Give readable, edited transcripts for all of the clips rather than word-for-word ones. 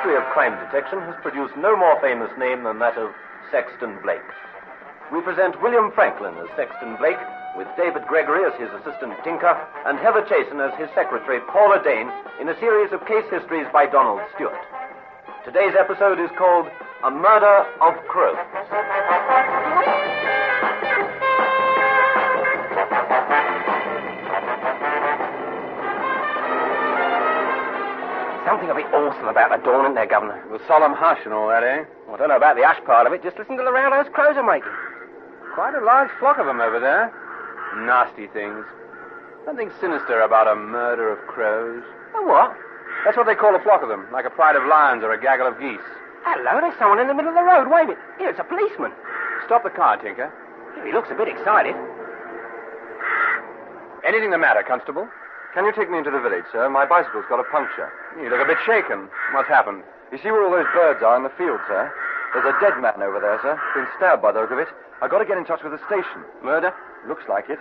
history of crime detection has produced no more famous name than that of Sexton Blake. We present William Franklyn as Sexton Blake, with David Gregory as his assistant Tinker, and Heather Chasen as his secretary Paula Dane, in a series of case histories by Donald Stuart. Today's episode is called A Murder of Crows. Something a bit awesome about the dawn, isn't there, Governor? It was solemn hush and all that, eh? Well, I don't know about the hush part of it. Just listen to the round those crows are making. Quite a large flock of them over there. Nasty things. Something sinister about a murder of crows. A what? That's what they call a flock of them, like a pride of lions or a gaggle of geese. Hello, there's someone in the middle of the road. Wait a minute. Here, it's a policeman. Stop the car, Tinker. He looks a bit excited. Anything the matter, Constable? Can you take me into the village, sir? My bicycle's got a puncture. You look a bit shaken. What's happened? You see where all those birds are in the field, sir? There's a dead man over there, sir. Been stabbed by the look of it. I've got to get in touch with the station. Murder? Looks like it.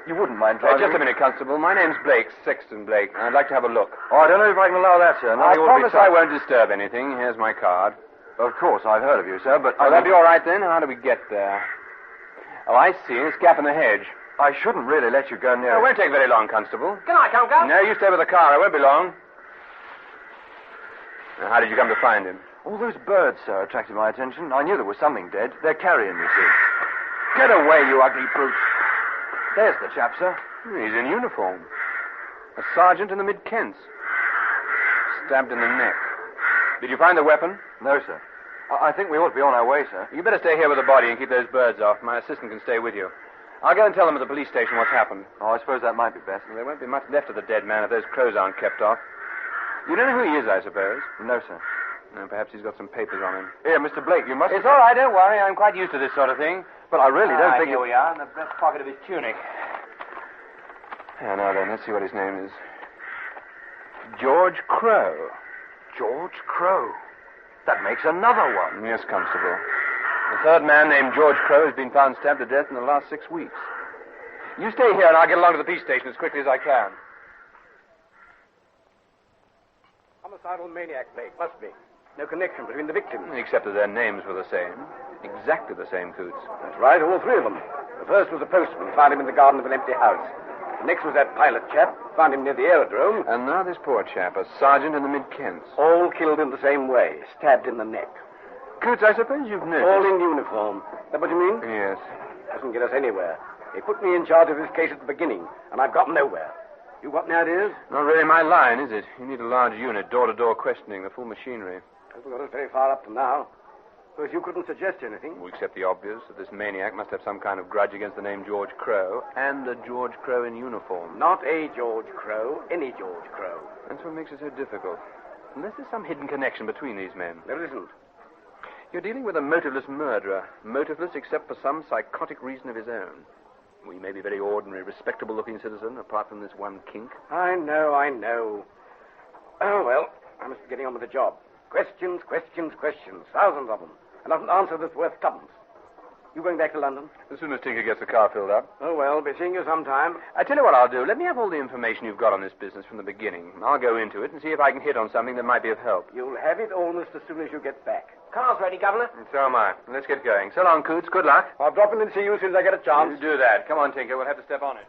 You wouldn't mind driving... Just a minute, Constable. My name's Blake, Sexton Blake. I'd like to have a look. Oh, I don't know if I can allow that, sir. I promise I won't disturb anything. Here's my card. Of course, I've heard of you, sir, but... Oh, that'd be all right, then? How do we get there? Oh, I see. It's gap in the hedge. I shouldn't really let you go near It it. won't take very long, Constable. Can I come, Gov? No, you stay with the car. I won't be long. Now, how did you come to find him? All those birds, sir, attracted my attention. I knew there was something dead. They're carrion, you see. Get away, you ugly brute. There's the chap, sir. He's in uniform. A sergeant in the mid-Kents. Stabbed in the neck. Did you find the weapon? No, sir. I think we ought to be on our way, sir. You better stay here with the body and keep those birds off. My assistant can stay with you. I'll go and tell them at the police station what's happened. Oh, I suppose that might be best. There won't be much left of the dead man if those crows aren't kept off. You don't know who he is, I suppose? No, sir. No, perhaps he's got some papers on him. Here, Mr. Blake, you must... It's all right, don't worry. I'm quite used to this sort of thing. But I really don't think... Here we are, in the breast pocket of his tunic. Now then, let's see what his name is. George Crow. George Crow. That makes another one. Yes, Constable. The third man named George Crow has been found stabbed to death in the last 6 weeks. You stay here and I'll get along to the police station as quickly as I can. Homicidal maniac, Blake. Must be. No connection between the victims. Except that their names were the same. Exactly the same, Coots. That's right, all three of them. The first was a postman, found him in the garden of an empty house. The next was that pilot chap, found him near the aerodrome. And now this poor chap, a sergeant in the mid-Kents. All killed in the same way, stabbed in the neck. Coots, I suppose you've noticed. All in uniform. That what you mean? Yes. Doesn't get us anywhere. They put me in charge of this case at the beginning, and I've got nowhere. You got any ideas? Not really my line, is it? You need a large unit, door-to-door questioning, the full machinery. Hasn't got us very far up to now. Suppose you couldn't suggest anything? Well, except the obvious, that this maniac must have some kind of grudge against the name George Crow, and a George Crow in uniform. Not a George Crow, any George Crow. That's what makes it so difficult. Unless there's some hidden connection between these men. There isn't. You're dealing with a motiveless murderer. Motiveless except for some psychotic reason of his own. We may be very ordinary, respectable-looking citizen, apart from this one kink. I know. Oh, well, I must be getting on with the job. Questions, thousands of them. And not an answer that's worth tuppence. You going back to London? As soon as Tinker gets the car filled up. Oh, well, be seeing you sometime. I tell you what I'll do. Let me have all the information you've got on this business from the beginning. I'll go into it and see if I can hit on something that might be of help. You'll have it almost as soon as you get back. Car's ready, Governor. And so am I. Let's get going. So long, Coots. Good luck. I'll drop in and see you as soon as I get a chance. You do that. Come on, Tinker. We'll have to step on it.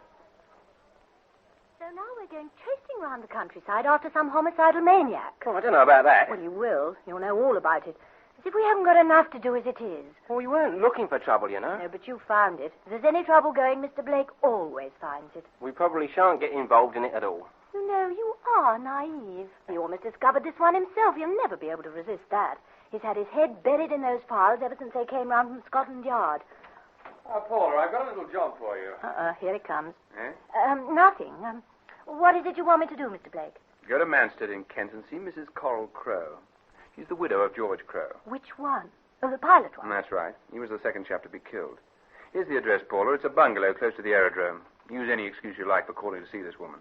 So now we're going chasing round the countryside after some homicidal maniac. Oh, I don't know about that. Well, you will. You'll know all about it. As if we haven't got enough to do as it is. Oh, you weren't looking for trouble, you know. No, but you found it. If there's any trouble going, Mr. Blake always finds it. We probably shan't get involved in it at all. You know, you are naive. He almost discovered this one himself. You'll never be able to resist that. He's had his head buried in those files ever since they came round from Scotland Yard. Oh, Paula, I've got a little job for you. Here it comes. Eh? Nothing. What is it you want me to do, Mr. Blake? Go to Manstead in Kent and see Mrs. Coral Crow. She's the widow of George Crow. Which one? Oh, the pilot one? That's right. He was the second chap to be killed. Here's the address, Paula. It's a bungalow close to the aerodrome. Use any excuse you like for calling to see this woman.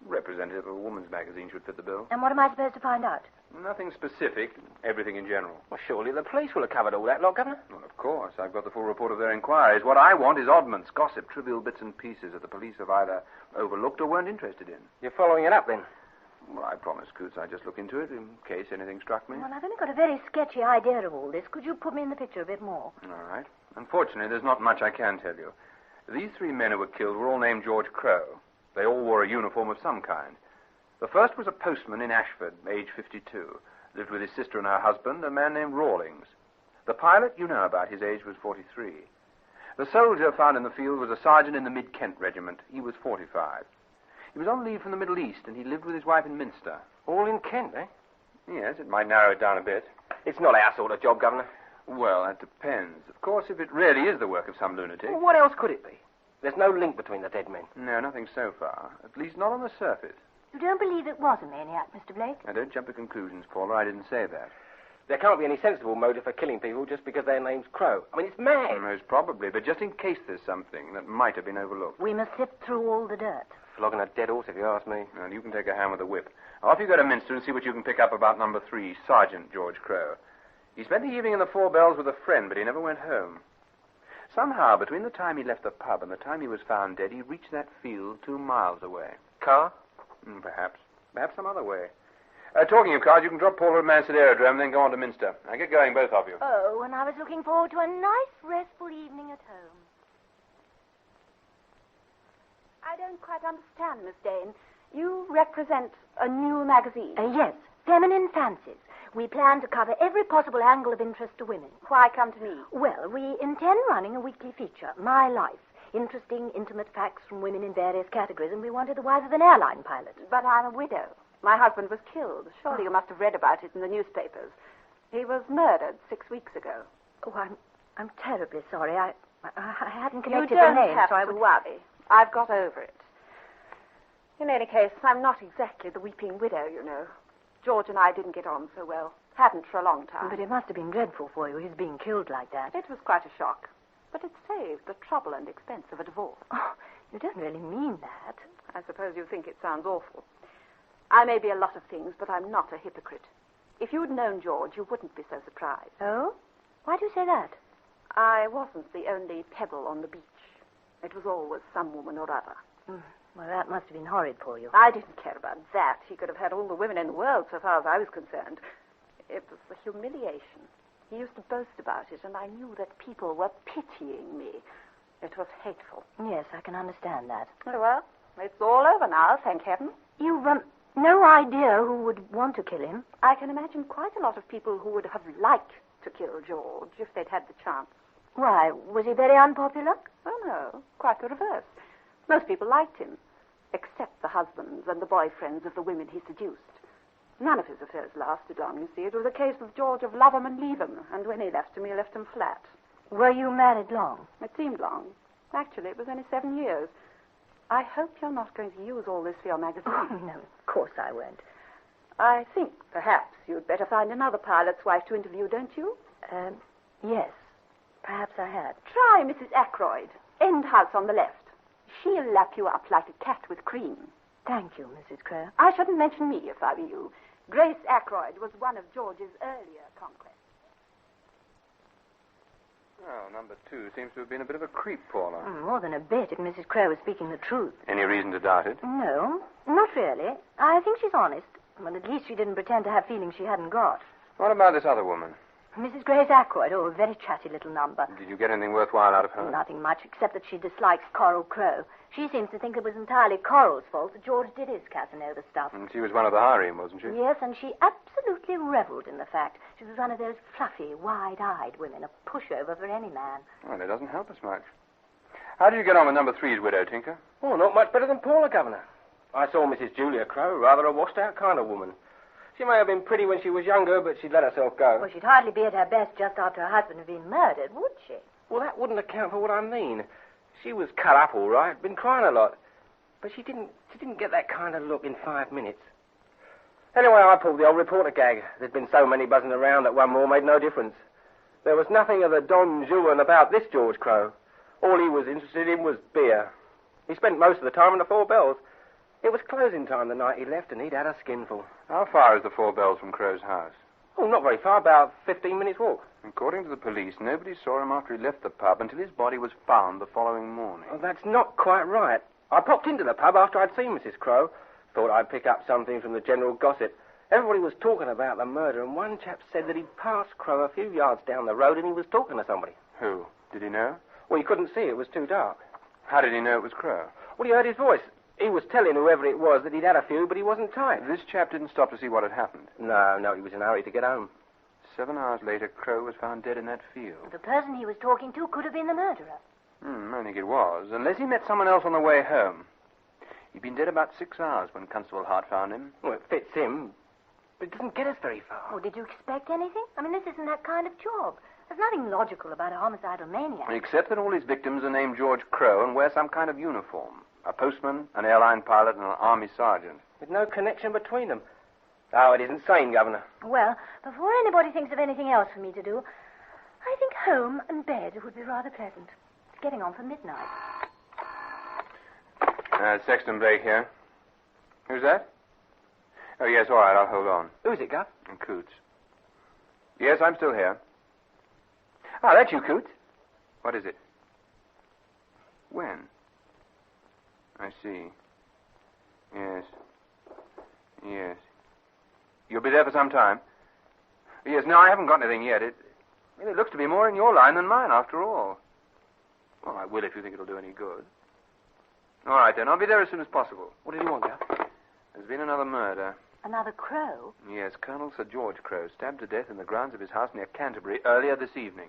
Representative of a woman's magazine should fit the bill. And what am I supposed to find out? Nothing specific. Everything in general. Well, surely the police will have covered all that lot, Governor. Well, of course. I've got the full report of their inquiries. What I want is oddments, gossip, trivial bits and pieces that the police have either overlooked or weren't interested in. You're following it up, then? Well, I promised Coots I'd just look into it in case anything struck me. Well, I've only got a very sketchy idea of all this. Could you put me in the picture a bit more? All right. Unfortunately, there's not much I can tell you. These 3 men who were killed were all named George Crow. They all wore a uniform of some kind. The first was a postman in Ashford, age 52. Lived with his sister and her husband, a man named Rawlings. The pilot, you know about. His age was 43. The soldier found in the field was a sergeant in the Mid-Kent Regiment. He was 45. He was on leave from the Middle East, and he lived with his wife in Minster. All in Kent, eh? Yes, it might narrow it down a bit. It's not our sort of job, Governor. Well, that depends. Of course, if it really is the work of some lunatic. Well, what else could it be? There's no link between the dead men. No, nothing so far. At least not on the surface. You don't believe it was a maniac, Mr. Blake? I don't jump to conclusions, Paula. I didn't say that. There can't be any sensible motive for killing people just because their name's Crow. I mean, it's mad. Most probably, but just in case there's something that might have been overlooked. We must sift through all the dirt. Flogging a dead horse, if you ask me. And you can take a hand with a whip. Off you go to Minster and see what you can pick up about number 3, Sergeant George Crow. He spent the evening in the Four Bells with a friend, but he never went home. Somehow, between the time he left the pub and the time he was found dead, he reached that field 2 miles away. Car? Perhaps. Perhaps some other way. Talking of cars, you can drop Paula at Mansett Aerodrome, then go on to Minster. Now get going, both of you. Oh, and I was looking forward to a nice, restful evening at home. I don't quite understand, Miss Dane. You represent a new magazine. Yes, Feminine Fancies. We plan to cover every possible angle of interest to women. Why come to me? Well, we intend running a weekly feature, My Life. Interesting, intimate facts from women in various categories, and we wanted the wife of an airline pilot. But I'm a widow. My husband was killed. Surely you must have read about it in the newspapers. He was murdered 6 weeks ago. Oh, I'm terribly sorry. I hadn't You connected don't the names, have so I to would... worry. I've got over it. In any case, I'm not exactly the weeping widow, you know. George and I didn't get on so well. Hadn't for a long time. But it must have been dreadful for you, his being killed like that. It was quite a shock. But it saved the trouble and expense of a divorce. Oh, you don't really mean that. I suppose you think it sounds awful. I may be a lot of things, but I'm not a hypocrite. If you'd known George, you wouldn't be so surprised. Oh? Why do you say that? I wasn't the only pebble on the beach. It was always some woman or other. Well, that must have been horrid for you. I didn't care about that. He could have had all the women in the world, so far as I was concerned. It was the humiliation. He used to boast about it, and I knew that people were pitying me. It was hateful. Yes, I can understand that. Oh, well, it's all over now, thank heaven. You've no idea who would want to kill him? I can imagine quite a lot of people who would have liked to kill George if they'd had the chance. Why, was he very unpopular? Oh, no, quite the reverse. Most people liked him, except the husbands and the boyfriends of the women he seduced. None of his affairs lasted long, you see. It was a case with George of love him and leave him, and when he left him flat. Were you married long? It seemed long. Actually, it was only 7 years. I hope you're not going to use all this for your magazine. Oh, no, of course I won't. I think perhaps you'd better find another pilot's wife to interview, don't you? Yes. Perhaps I had. Try Mrs. Ackroyd, end house on the left. She'll lap you up like a cat with cream. Thank you, Mrs. Crow. I shouldn't mention me if I were you. Grace Ackroyd was one of George's earlier conquests. Well, number 2 seems to have been a bit of a creep, Paula. More than a bit, if Mrs. Crow was speaking the truth. Any reason to doubt it? No, not really. I think she's honest. Well, at least she didn't pretend to have feelings she hadn't got. What about this other woman? Mrs. Grace Ackroyd, a very chatty little number. Did you get anything worthwhile out of her? Nothing much, except that she dislikes Coral Crow. She seems to think it was entirely Coral's fault that George did his Casanova stuff. And she was one of the harem, wasn't she? Yes, and she absolutely reveled in the fact. She was one of those fluffy, wide-eyed women, a pushover for any man. Well, it doesn't help us much. How did you get on with number 3's widow, Tinker? Oh, not much better than Paula, Governor. I saw Mrs. Julia Crow, rather a washed-out kind of woman. She may have been pretty when she was younger, but she'd let herself go. Well, she'd hardly be at her best just after her husband had been murdered, would she? Well, that wouldn't account for what I mean. She was cut up all right, been crying a lot. But she didn't get that kind of look in 5 minutes. Anyway, I pulled the old reporter gag. There'd been so many buzzing around that one more made no difference. There was nothing of the Don Juan about this George Crow. All he was interested in was beer. He spent most of the time in the Four Bells. It was closing time the night he left, and he'd had a skinful. How far is the Four Bells from Crow's house? Oh, not very far, about 15 minutes walk. According to the police, nobody saw him after he left the pub until his body was found the following morning. Oh, that's not quite right. I popped into the pub after I'd seen Mrs. Crow, Thought I'd pick up something from the general gossip. Everybody was talking about the murder, and one chap said that he'd passed Crow a few yards down the road and he was talking to somebody. Who? Did he know? Well, he couldn't see. It was too dark. How did he know it was Crow? Well, he heard his voice. He was telling whoever it was that he'd had a few, but he wasn't tight. This chap didn't stop to see what had happened. No, he was in a hurry to get home. 7 hours later, Crow was found dead in that field. The person he was talking to could have been the murderer. I think it was, unless he met someone else on the way home. He'd been dead about 6 hours when Constable Hart found him. Well, it fits him, but it doesn't get us very far. Oh, did you expect anything? I mean, this isn't that kind of job. There's nothing logical about a homicidal maniac. Except that all his victims are named George Crow and wear some kind of uniform. A postman, an airline pilot, and an army sergeant. With no connection between them. Oh, it isn't sane, Governor. Well, before anybody thinks of anything else for me to do, I think home and bed would be rather pleasant. It's getting on for midnight. Sexton Blake here. Who's that? Oh, yes, all right, I'll hold on. Who's it, Gov? And Coots. Yes, I'm still here. Oh, that's you, Coots. What is it? When? I see. Yes. You'll be there for some time? Yes, no, I haven't got anything yet. It looks to be more in your line than mine, after all. Well, I will if you think it'll do any good. All right, then. I'll be there as soon as possible. What did you want, Gov? There's been another murder. Another Crow? Yes, Colonel Sir George Crow, stabbed to death in the grounds of his house near Canterbury earlier this evening.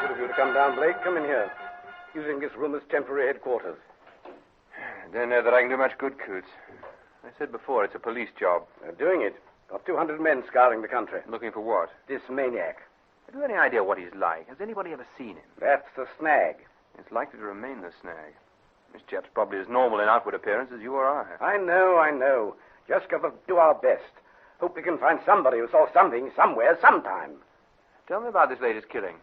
Good of you to come down, Blake. Come in here. Using this room as temporary headquarters. Don't know that I can do much good, Coots. I said before, it's a police job. They're doing it. Got 200 men scouring the country. Looking for what? This maniac. Have you any idea what he's like? Has anybody ever seen him? That's the snag. It's likely to remain the snag. This chap's probably as normal in outward appearance as you or I. I know. Just got to do our best. Hope we can find somebody who saw something, somewhere, sometime. Tell me about this latest killing.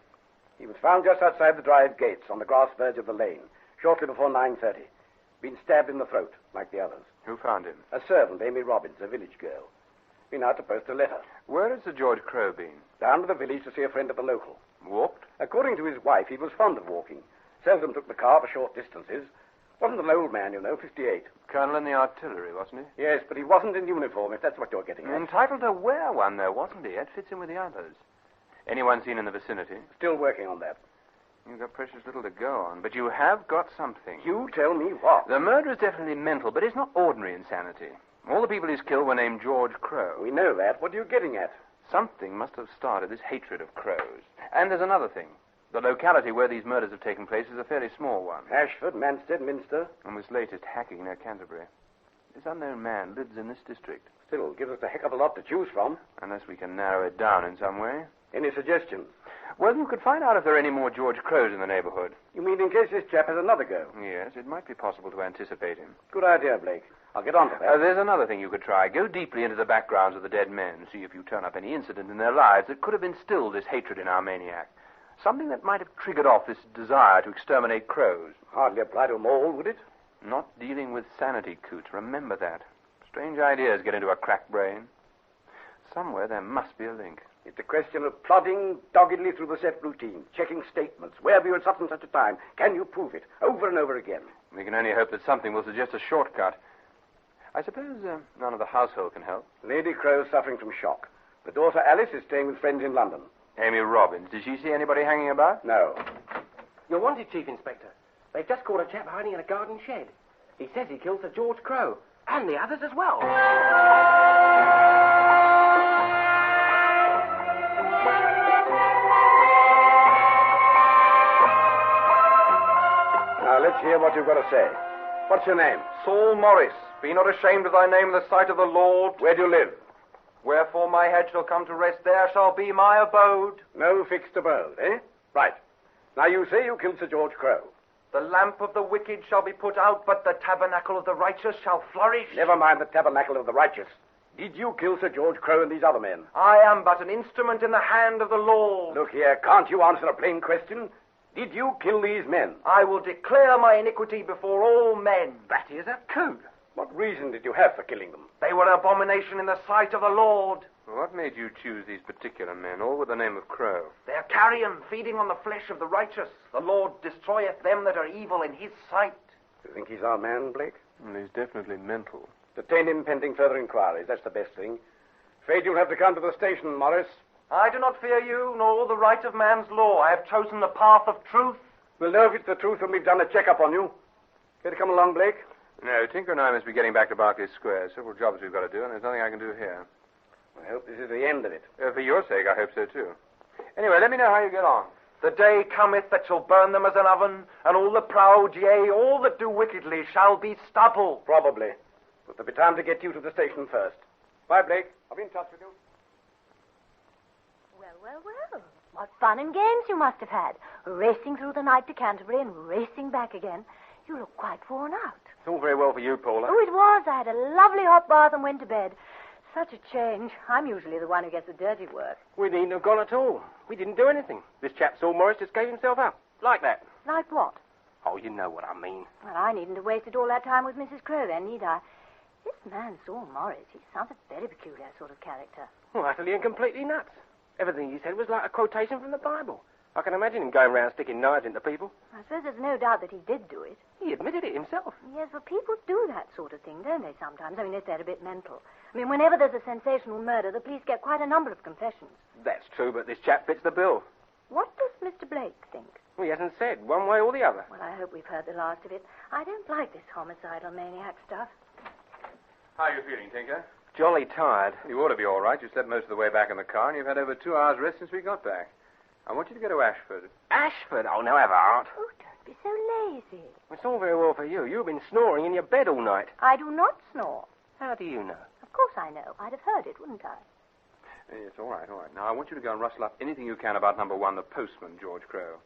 He was found just outside the drive gates on the grass verge of the lane, shortly before 9:30. Been stabbed in the throat, like the others. Who found him? A servant, Amy Robbins, a village girl. Been out to post a letter. Where has Sir George Crow been? Down to the village to see a friend at the local. Walked? According to his wife, he was fond of walking. Seldom took the car for short distances. Wasn't an old man, 58. Colonel in the artillery, wasn't he? Yes, but he wasn't in uniform, if that's what you're getting at. Entitled to wear one, though, wasn't he? That fits in with the others. Anyone seen in the vicinity? Still working on that. You've got precious little to go on, but you have got something. You tell me what? The murder is definitely mental, but it's not ordinary insanity. All the people he's killed were named George Crow. We know that. What are you getting at? Something must have started this hatred of crows. And there's another thing. The locality where these murders have taken place is a fairly small one. Ashford, Manstead, Minster. And this latest hacking near Canterbury. This unknown man lives in this district. Still, gives us a heck of a lot to choose from. Unless we can narrow it down in some way. Any suggestions? Well, you could find out if there are any more George Crows in the neighborhood. You mean in case this chap has another go? Yes, it might be possible to anticipate him. Good idea, Blake. I'll get on to that. There's another thing you could try. Go deeply into the backgrounds of the dead men. See if you turn up any incident in their lives that could have instilled this hatred in our maniac. Something that might have triggered off this desire to exterminate crows. Hardly apply to them all, would it? Not dealing with sanity, Coots. Remember that. Strange ideas get into a cracked brain. Somewhere there must be a link. It's a question of plodding doggedly through the set routine, checking statements. Where were you at such and such a time? Can you prove it? Over and over again. We can only hope that something will suggest a shortcut. I suppose none of the household can help. Lady Crow's suffering from shock. The daughter, Alice, is staying with friends in London. Amy Robbins. Did she see anybody hanging about? No. You're wanted, Chief Inspector. They've just caught a chap hiding in a garden shed. He says he killed Sir George Crow. And the others as well. Now, let's hear what you've got to say. What's your name? Saul Morris, be not ashamed of thy name in the sight of the Lord. Where do you live? Wherefore my head shall come to rest, there shall be my abode. No fixed abode, eh? Right. Now, you say you killed Sir George Crow. The lamp of the wicked shall be put out, but the tabernacle of the righteous shall flourish. Never mind the tabernacle of the righteous. Did you kill Sir George Crow and these other men? I am but an instrument in the hand of the Lord. Look here, can't you answer a plain question? Did you kill these men? I will declare my iniquity before all men. That is a coup. What reason did you have for killing them? They were an abomination in the sight of the Lord. Well, what made you choose these particular men, all with the name of Crow? They are carrion, feeding on the flesh of the righteous. The Lord destroyeth them that are evil in his sight. Do you think he's our man, Blake? Well, he's definitely mental. Detain him pending further inquiries. That's the best thing. Afraid you'll have to come to the station, Morris. I do not fear you, nor the right of man's law. I have chosen the path of truth. We'll know if it's the truth when we've done a check-up on you. Care to come along, Blake? No, Tinker and I must be getting back to Berkeley Square. Several jobs we've got to do, and there's nothing I can do here. I hope this is the end of it. For your sake, I hope so, too. Anyway, let me know how you get on. The day cometh that shall burn them as an oven, and all the proud, yea, all that do wickedly, shall be stubble. Probably. But there'll be time to get you to the station first. Bye, Blake. I'll be in touch with you. Well. What fun and games you must have had. Racing through the night to Canterbury and racing back again. You look quite worn out. It's all very well for you, Paula. Oh, it was. I had a lovely hot bath and went to bed. Such a change. I'm usually the one who gets the dirty work. We needn't have gone at all. We didn't do anything. This chap saw Morris just gave himself up. Like that. Like what? Oh, you know what I mean. Well, I needn't have wasted all that time with Mrs. Crow then, need I? This man saw Morris. He sounds a very peculiar sort of character. Well, utterly and completely nuts. Everything he said was like a quotation from the Bible. I can imagine him going around sticking knives into people. I suppose there's no doubt that he did do it. He admitted it himself. Yes, but people do that sort of thing, don't they, sometimes? I mean, if they're a bit mental. I mean, whenever there's a sensational murder, the police get quite a number of confessions. That's true, but this chap fits the bill. What does Mr. Blake think? Well, he hasn't said one way or the other. Well, I hope we've heard the last of it. I don't like this homicidal maniac stuff. How are you feeling, Tinker? Jolly tired. You ought to be all right. You slept most of the way back in the car, and you've had over 2 hours rest since we got back. I want you to go to Ashford. Ashford? Oh, now have a heart. Oh, don't be so lazy. It's all very well for you. You've been snoring in your bed all night. I do not snore. How do you know? Of course I know. I'd have heard it, wouldn't I? It's all right. Now, I want you to go and rustle up anything you can about number 1, the postman, George Crow.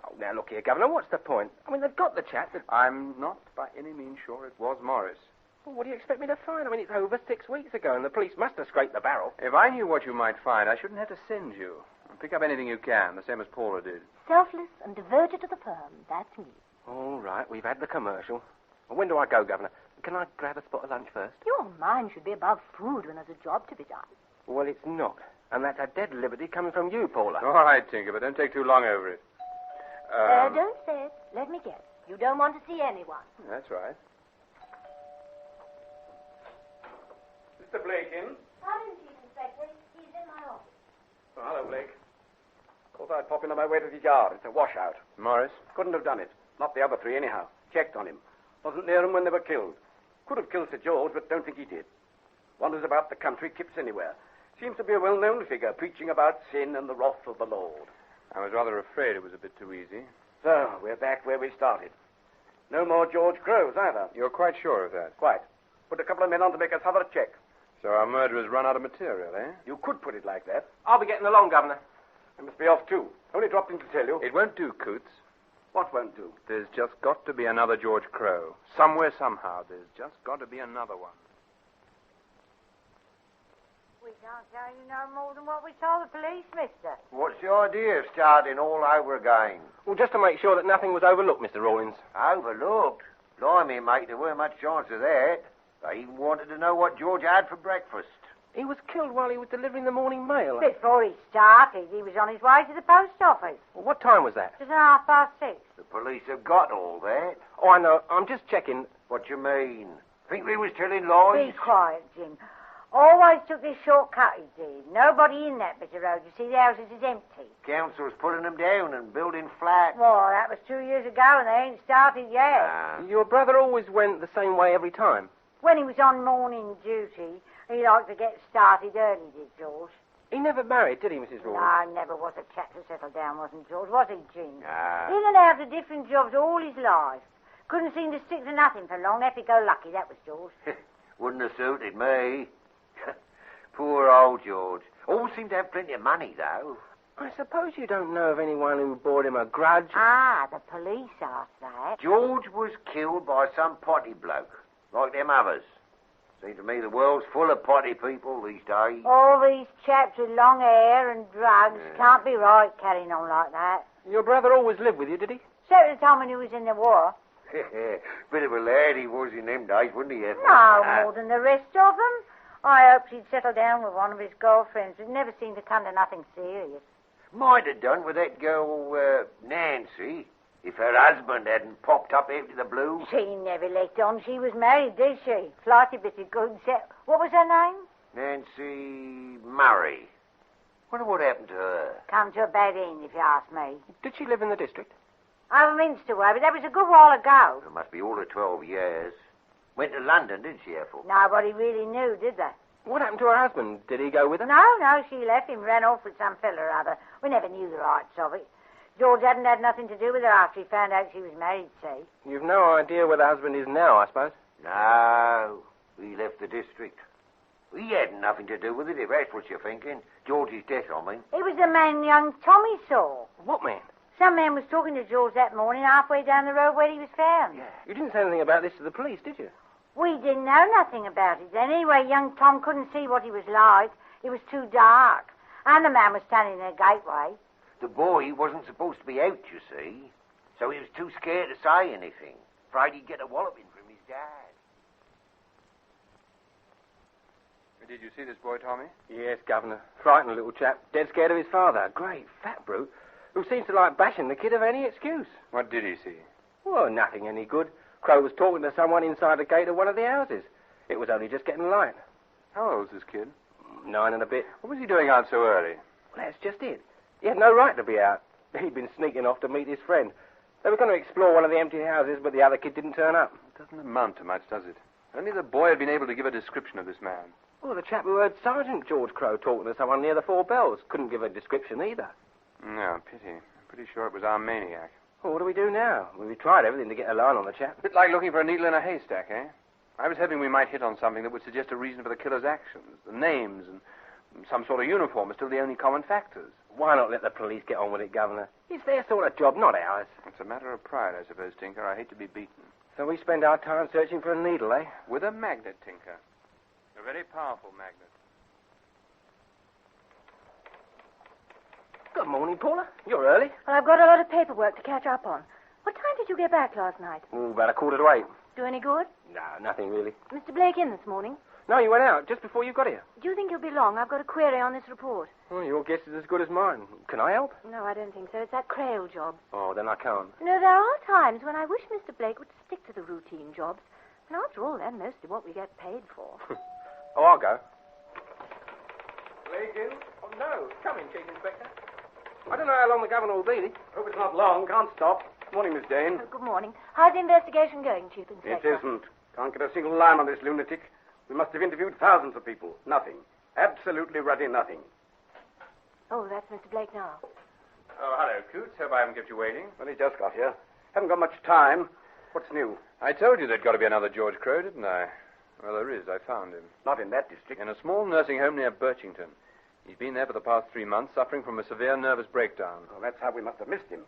Oh, now, look here, Governor, what's the point? I mean, they've got the chap that... I'm not by any means sure it was Morris. Well, what do you expect me to find? I mean, it's over 6 weeks ago, and the police must have scraped the barrel. If I knew what you might find, I shouldn't have to send you. Pick up anything you can, the same as Paula did. Selfless and devoted to the firm. That's me. All right, we've had the commercial. Well, when do I go, Governor? Can I grab a spot of lunch first? Your mind should be above food when there's a job to be done. Well, it's not. And that's a dead liberty coming from you, Paula. All right, Tinker, but don't take too long over it. Don't say it. Let me guess. You don't want to see anyone. That's right. Mr. Blake in? Come in, Chief Inspector. He's in my office. Oh, hello, Blake. Thought I'd pop in on my way to the yard. It's a washout. Morris? Couldn't have done it. Not the other 3, anyhow. Checked on him. Wasn't near him when they were killed. Could have killed Sir George, but don't think he did. Wanders about the country, keeps anywhere. Seems to be a well-known figure, preaching about sin and the wrath of the Lord. I was rather afraid it was a bit too easy. So, we're back where we started. No more George Crows, either. You're quite sure of that? Quite. Put a couple of men on to make a thorough check. So our murderer's run out of material, eh? You could put it like that. I'll be getting along, Governor. I must be off, too. Only dropped in to tell you. It won't do, Coots. What won't do? There's just got to be another George Crow. Somewhere, somehow, there's just got to be another one. We can't tell you no more than what we told the police, mister. What's the idea of starting all over again? Well, just to make sure that nothing was overlooked, Mr. Rawlins. Overlooked? Blimey, mate, there weren't much chance of that. They even wanted to know what George had for breakfast. He was killed while he was delivering the morning mail. Before he started, he was on his way to the post office. Well, what time was that? Just 6:30. The police have got all that. Oh, I know. I'm just checking. What you mean? Think we was telling lies? Be quiet, Jim. Always took this shortcut, he did. Nobody in that bit of road. You see, the houses is empty. Council's pulling them down and building flats. Well, that was 2 years ago, and they ain't started yet. Your brother always went the same way every time. When he was on morning duty, he liked to get started early, did George. He never married, did he, Mrs. Rawlins? No, never was a chap to settle down, wasn't George, was he, Jim? Nah. In and out of different jobs all his life. Couldn't seem to stick to nothing for long. Happy-go-lucky, that was George. Wouldn't have suited me. Poor old George. All seemed to have plenty of money, though. I suppose you don't know of anyone who bore him a grudge. Ah, the police asked that. George was killed by some potty bloke, like them others. Seems to me the world's full of potty people these days. All these chaps with long hair and drugs can't be right carrying on like that. Your brother always lived with you, did he? Except the time when he was in the war. Bit of a lad he was in them days, wasn't he, Ethel? No more than the rest of them. I hoped he'd settle down with one of his girlfriends. It never seemed to come to nothing serious. Might have done with that girl, Nancy, if her husband hadn't popped up out of the blue. She never let on she was married, did she? Flighty bit of good set. What was her name? Nancy Murray. Wonder what happened to her. Come to a bad end, if you ask me. Did she live in the district? Over Minster way, but that was a good while ago. It must be all of 12 years. Went to London, didn't she, Ethel? Nobody really knew, did they? What happened to her husband? Did he go with her? No, she left him, ran off with some fella or other. We never knew the rights of it. George hadn't had nothing to do with her after he found out she was married, see? You've no idea where the husband is now, I suppose? No, he left the district. He had nothing to do with it, if that's what you're thinking. George's death, I mean. It was the man young Tommy saw. What man? Some man was talking to George that morning halfway down the road where he was found. Yeah. You didn't say anything about this to the police, did you? We didn't know nothing about it then. Anyway, young Tom couldn't see what he was like. It was too dark. And the man was standing in the gateway. The boy wasn't supposed to be out, you see. So he was too scared to say anything. Afraid he'd get a walloping from his dad. Did you see this boy, Tommy? Yes, Governor. Frightened little chap. Dead scared of his father. Great fat brute. Who seems to like bashing the kid of any excuse. What did he see? Well, nothing any good. Crow was talking to someone inside the gate of one of the houses. It was only just getting light. How old's this kid? 9 and a bit. What was he doing out so early? Well, that's just it. He had no right to be out. He'd been sneaking off to meet his friend. They were going to explore one of the empty houses, but the other kid didn't turn up. It doesn't amount to much, does it? Only the boy had been able to give a description of this man. Well, the chap who heard Sergeant George Crow talking to someone near the Four Bells couldn't give a description either. No, pity. I'm pretty sure it was our maniac. Well, what do we do now? Well, we tried everything to get a line on the chap. A bit like looking for a needle in a haystack, eh? I was hoping we might hit on something that would suggest a reason for the killer's actions. The names and some sort of uniform are still the only common factors. Why not let the police get on with it, Governor? It's their sort of job, not ours. It's a matter of pride, I suppose, Tinker. I hate to be beaten. So we spend our time searching for a needle, eh? With a magnet, Tinker. A very powerful magnet. Good morning, Paula. You're early. Well, I've got a lot of paperwork to catch up on. What time did you get back last night? About 7:45. Do any good? No, nothing really. Mr. Blake in this morning? No, you went out just before you got here. Do you think he'll be long? I've got a query on this report. Well, your guess is as good as mine. Can I help? No, I don't think so. It's that Crail job. Oh, then I can't. You know, there are times when I wish Mr. Blake would stick to the routine jobs. And after all, they're mostly what we get paid for. Oh, I'll go. Blake in? Oh, no. Come in, Chief Inspector. I don't know how long the governor will be. Hope it's not long. Can't stop. Morning, Miss Dane. Oh, good morning. How's the investigation going, Chief Inspector? It isn't. Can't get a single line on this lunatic. We must have interviewed thousands of people. Nothing. Absolutely ruddy nothing. Oh, that's Mr. Blake now. Oh, hello, Coots. Hope I haven't kept you waiting. Well, he just got here. Haven't got much time. What's new? I told you there'd got to be another George Crow, didn't I? Well, there is. I found him. Not in that district. In a small nursing home near Birchington. He's been there for the past 3 months, suffering from a severe nervous breakdown. Well, that's how we must have missed him.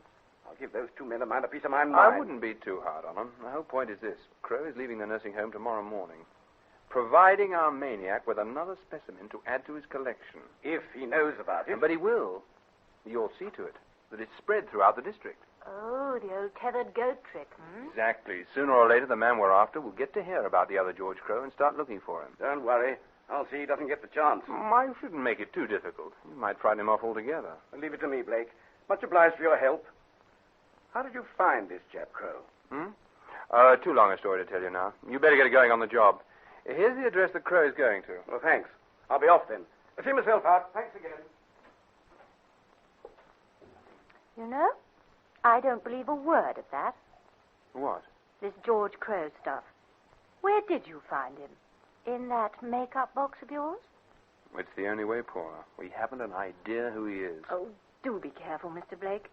I'll give those 2 men of mine a piece of my mind. I wouldn't be too hard on him. The whole point is this. Crow is leaving the nursing home tomorrow morning, providing our maniac with another specimen to add to his collection. If he knows about it. But he will. You'll see to it that it's spread throughout the district. Oh, the old tethered goat trick, Exactly. Sooner or later, the man we're after will get to hear about the other George Crow and start looking for him. Don't worry. I'll see he doesn't get the chance. I shouldn't make it too difficult. You might frighten him off altogether. Well, leave it to me, Blake. Much obliged for your help. How did you find this chap, Crow? Too long a story to tell you now. You better get going on the job. Here's the address that Crow is going to. Well, thanks. I'll be off then. I'll see myself out. Thanks again. You know, I don't believe a word of that. What? This George Crow stuff. Where did you find him? In that makeup box of yours? It's the only way, Paula. We haven't an idea who he is. Oh, do be careful, Mr. Blake.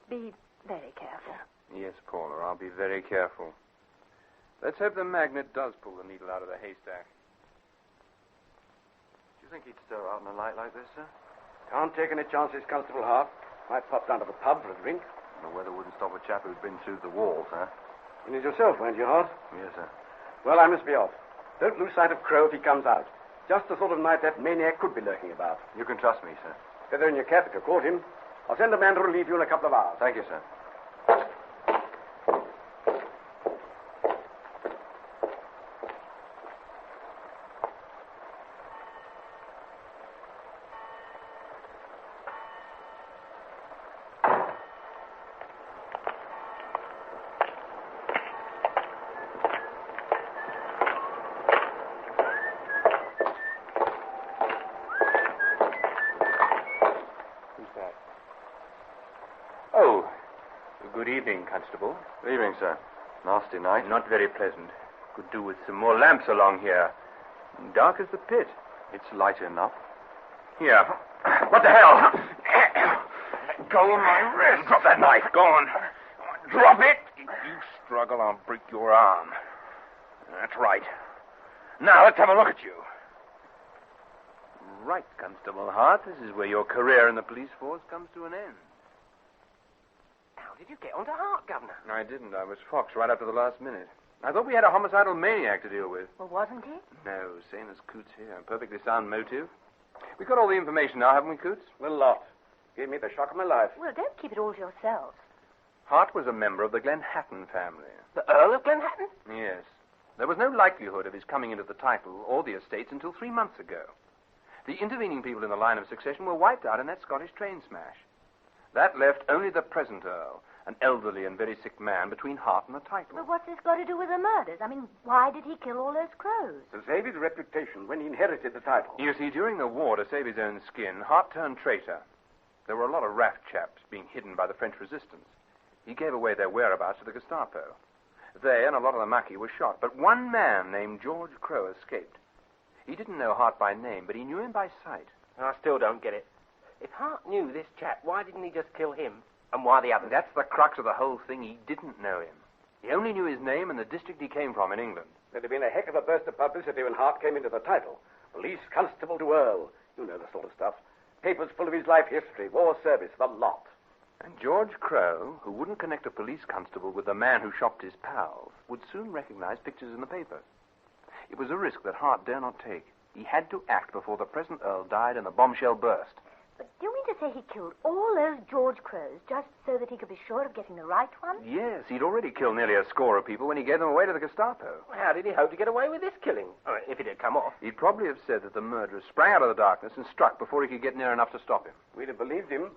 Be very careful. Yes, Paula, I'll be very careful. Let's hope the magnet does pull the needle out of the haystack. Do you think he'd stir out in a night like this, sir? Can't take any chances, Constable Hart. Might pop down to the pub for a drink. The weather wouldn't stop a chap who'd been through the walls, huh? You need yourself, weren't you, Hart? Yes, sir. Well, I must be off. Don't lose sight of Crow if he comes out. Just the sort of night that maniac could be lurking about. You can trust me, sir. Feather in your cap if you caught him. I'll send a man to relieve you in a couple of hours. Thank you, sir. Good evening, Constable. Good evening, sir. Nasty night. Not very pleasant. Could do with some more lamps along here. Dark as the pit. It's light enough. Here. What the hell? Let go of my wrist. Drop that knife. Go on. Drop it. If you struggle, I'll break your arm. That's right. Now, let's have a look at you. Right, Constable Hart. This is where your career in the police force comes to an end. How did you get onto Hart, Governor? I didn't. I was Fox right up to the last minute. I thought we had a homicidal maniac to deal with. Well, wasn't he? No, same as Coots here. Perfectly sound motive. We got all the information now, haven't we, Coots? The lot. Gave me the shock of my life. Well, don't keep it all to yourselves. Hart was a member of the Glenhattan family. The Earl of Glenhattan? Yes. There was no likelihood of his coming into the title or the estates until 3 months ago. The intervening people in the line of succession were wiped out in that Scottish train smash. That left only the present Earl, an elderly and very sick man, between Hart and the title. But what's this got to do with the murders? I mean, why did he kill all those crows? To save his reputation when he inherited the title. You see, during the war, to save his own skin, Hart turned traitor. There were a lot of raft chaps being hidden by the French resistance. He gave away their whereabouts to the Gestapo. They and a lot of the Maquis were shot, but one man named George Crow escaped. He didn't know Hart by name, but he knew him by sight. I still don't get it. If Hart knew this chap, why didn't he just kill him? And why the others? That's the crux of the whole thing. He didn't know him. He only knew his name and the district he came from in England. There'd have been a heck of a burst of publicity when Hart came into the title. Police constable to Earl. You know the sort of stuff. Papers full of his life history, war service, the lot. And George Crow, who wouldn't connect a police constable with the man who shopped his pals, would soon recognize pictures in the paper. It was a risk that Hart dare not take. He had to act before the present Earl died and the bombshell burst. But do you mean to say he killed all those George Crows just so that he could be sure of getting the right one? Yes, he'd already killed nearly a score of people when he gave them away to the Gestapo. How did he hope to get away with this killing? If it had come off. He'd probably have said that the murderer sprang out of the darkness and struck before he could get near enough to stop him. We'd have believed him.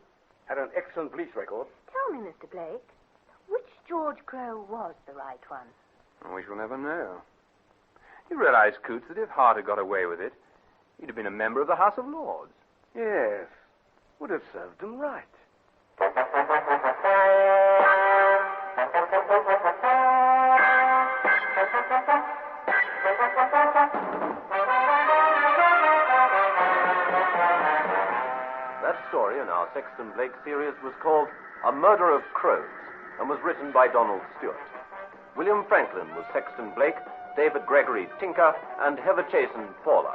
Had an excellent police record. Tell me, Mr. Blake, which George Crow was the right one? We shall never know. You realize, Coots, that if Hart had got away with it, he'd have been a member of the House of Lords. Yes. Would have served him right. That story in our Sexton Blake series was called A Murder of Crows and was written by Donald Stuart. William Franklyn was Sexton Blake, David Gregory Tinker, and Heather Chasen Paula.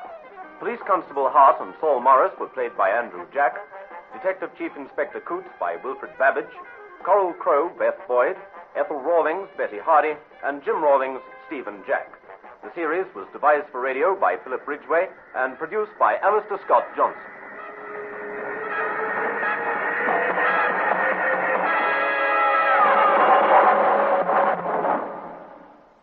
Police Constable Hart and Saul Morris were played by Andrew Jack, Detective Chief Inspector Coots by Wilfred Babbage, Coral Crow, Beth Boyd, Ethel Rawlings, Betty Hardy, and Jim Rawlings, Stephen Jack. The series was devised for radio by Philip Ridgeway and produced by Alastair Scott-Johnston.